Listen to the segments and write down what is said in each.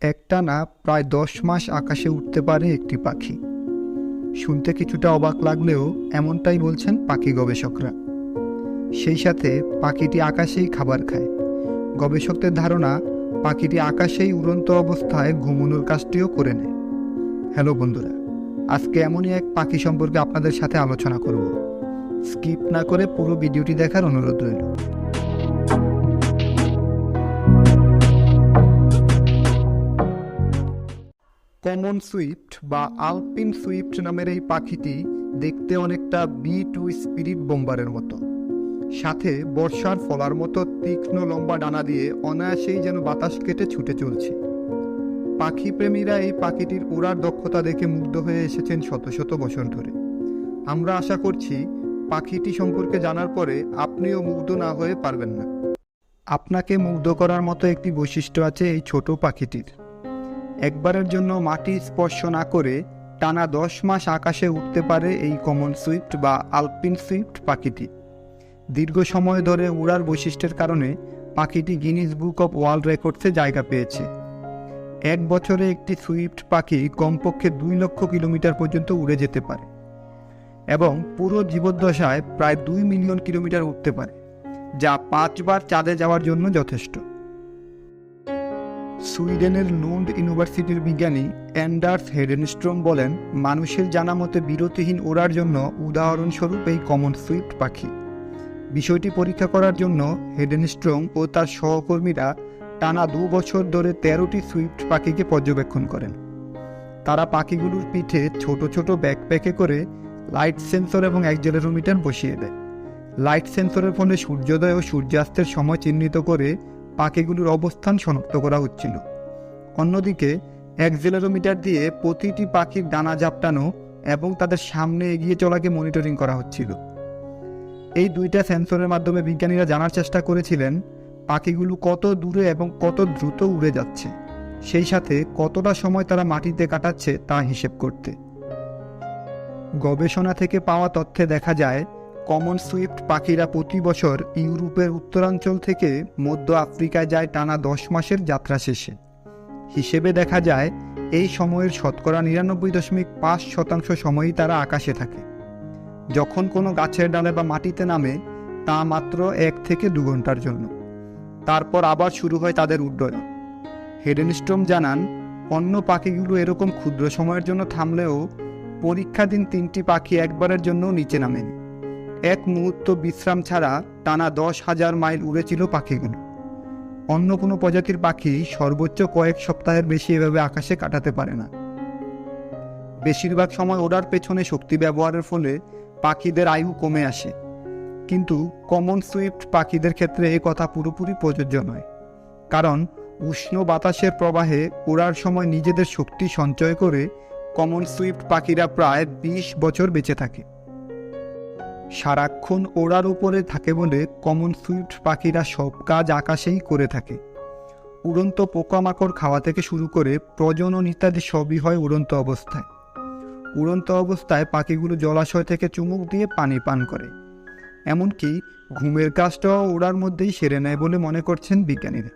একটানা প্রায় 10 মাস আকাশে উঠতে পারে একটি পাখি। শুনতে কিছুটা অবাক লাগলেও এমনটাই বলছেন পাখি গবেষকরা। সেই সাথে পাখিটি আকাশেই খাবার খায়। গবেষকদের ধারণা, পাখিটি আকাশেই উড়ন্ত অবস্থায় ঘুমানোর কাজটিও করে নেয়। হ্যালো বন্ধুরা, আজকে এমনই এক পাখি সম্পর্কে আপনাদের সাথে আলোচনা করব। স্কিপ না করে পুরো ভিডিওটি দেখার অনুরোধ রইল। কমন সুইফট বা আলপিন সুইফট নামের এই পাখিটি দেখতে অনেকটা B2 স্পিরিট বোম্বারের মতো। সাথে বর্ষার ফলার মতো তীক্ষ্ণ লম্বা ডানা দিয়ে অনায়াসেই যেন বাতাস কেটে ছুটে চলছে। পাখি প্রেমীরা এই পাখিটির উড়ার দক্ষতা দেখে মুগ্ধ হয়ে এসেছেন শত শত বছর ধরে। আমরা আশা করছি পাখিটি সম্পর্কে জানার পরে আপনিও মুগ্ধ না হয়ে পারবেন না। আপনাকে মুগ্ধ করার মতো একটি বৈশিষ্ট্য আছে এই ছোট পাখিটির। একবারের জন্য মাটি স্পর্শ না করে টানা 10 মাস আকাশে উঠতে পারে এই কমন সুইফট বা আলপিন সুইফট পাখিটি। দীর্ঘ সময় ধরে উড়ার বৈশিষ্ট্যের কারণে পাখিটি গিনিস বুক অফ ওয়ার্ল্ড রেকর্ডসে জায়গা পেয়েছে। এক বছরে একটি সুইফট পাখি কমপক্ষে 2 লক্ষ কিলোমিটার পর্যন্ত উড়ে যেতে পারে এবং পুরো জীবদ্দশায় প্রায় 2 মিলিয়ন কিলোমিটার উঠতে পারে, যা 5 বার চাঁদে যাওয়ার জন্য যথেষ্ট। সুইডেনের লুন্ড ইউনিভার্সিটির বিজ্ঞানী অ্যান্ডার্স হেডেনস্ট্রম বলেন, মানুষের জানা মতে বিরতিহীন ওড়ার জন্য উদাহরণস্বরূপ এই কমন সুইফট পাখি। বিষয়টি পরীক্ষা করার জন্য হেডেনস্ট্রম ও তার সহকর্মীরা টানা 2 বছর ধরে 13টি সুইফট পাখিকে পর্যবেক্ষণ করেন। তারা পাখিগুলোর পিঠে ছোট ছোট ব্যাকপ্যাকে করে লাইট সেন্সর এবং অ্যাক্সেলেরোমিটার বসিয়ে দেয়। লাইট সেন্সরের ফলে সূর্যোদয় ও সূর্যাস্তের সময় চিহ্নিত করে পাখিগুলোর অবস্থান শনাক্ত করা হচ্ছিল। অন্যদিকে অ্যাক্সেলেরোমিটার দিয়ে প্রতিটি পাখির ডানা ঝাপটানো এবং তাদের সামনে এগিয়ে চলাকে মনিটরিং করা হচ্ছিল। এই 2টা সেন্সরের মাধ্যমে বিজ্ঞানীরা জানার চেষ্টা করেছিলেন পাখিগুলো কত দূরে এবং কত দ্রুত উড়ে যাচ্ছে, সেই সাথে কতটা সময় তারা মাটিতে কাটাচ্ছে তা হিসেব করতে। গবেষণা থেকে পাওয়া তথ্যে দেখা যায়, কমন সুইফট পাখিরা প্রতি বছর ইউরোপের উত্তরাঞ্চল থেকে মধ্য আফ্রিকায় যায় টানা 10 মাসের যাত্রা শেষে। হিসেবে দেখা যায় এই সময়ের শতকরা 99.5% সময়ই তারা আকাশে থাকে। যখন কোনো গাছের ডালে বা মাটিতে নামে তা মাত্র 1 থেকে 2 ঘন্টার জন্য। তারপর আবার শুরু হয় তাদের উড্ডয়ন। হেডেনস্ট্রম জানান, অন্য পাখিগুলো এরকম ক্ষুদ্র সময়ের জন্য থামলেও পরীক্ষাধীন 3টি পাখি একবারের জন্য নিচে নামেনি। 1 মুহূর্ত বিশ্রাম ছাড়া টানা 10,000 মাইল উড়েছিল পাখিগুলো। অন্য কোনো প্রজাতির পাখি সর্বোচ্চ কয়েক সপ্তাহের বেশি এভাবে আকাশে কাটাতে পারে না। বেশিরভাগ সময় ওড়ার পেছনে শক্তি ব্যবহারের ফলে পাখিদের আয়ু কমে আসে, কিন্তু কমন সুইফট পাখিদের ক্ষেত্রে এই কথা পুরোপুরি প্রযোজ্য নয়, কারণ উষ্ণ বাতাসের প্রবাহে ওড়ার সময় নিজেদের শক্তি সঞ্চয় করে কমন সুইফট পাখিরা প্রায় 20 বছর বেঁচে থাকে। সারাক্ষণ ওড়ার উপরে থাকে বলে কমন সুইফট পাখিরা সব কাজ আকাশেই করে থাকে। উড়ন্ত পোকামাকড় খাওয়া থেকে শুরু করে প্রজনন ইত্যাদি সবই হয় উড়ন্ত অবস্থায়। উড়ন্ত অবস্থায় পাখিগুলো জলাশয় থেকে চুমুক দিয়ে পানি পান করে। এমনকি ঘুমের কাজটাও ওড়ার মধ্যেই সেরে নেয় বলে মনে করছেন বিজ্ঞানীরা।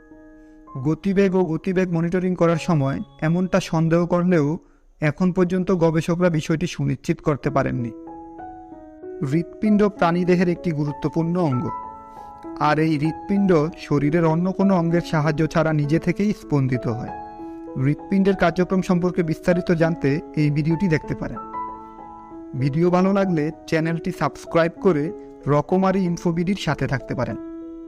গতিবেগ মনিটরিং করার সময় এমনটা সন্দেহ করলেও এখন পর্যন্ত গবেষকরা বিষয়টি সুনিশ্চিত করতে পারেননি। হৃৎপিণ্ড প্রাণীদেহের একটি গুরুত্বপূর্ণ অঙ্গ, আর এই হৃৎপিণ্ড শরীরের অন্য কোনো অঙ্গের সাহায্য ছাড়া নিজে থেকেই স্পন্দিত হয়। হৃৎপিণ্ডের কার্যক্রম সম্পর্কে বিস্তারিত জানতে এই ভিডিওটি দেখতে পারেন। ভিডিও ভালো লাগলে চ্যানেলটি সাবস্ক্রাইব করে রকমারি ইনফোবিডির সাথে থাকতে পারেন।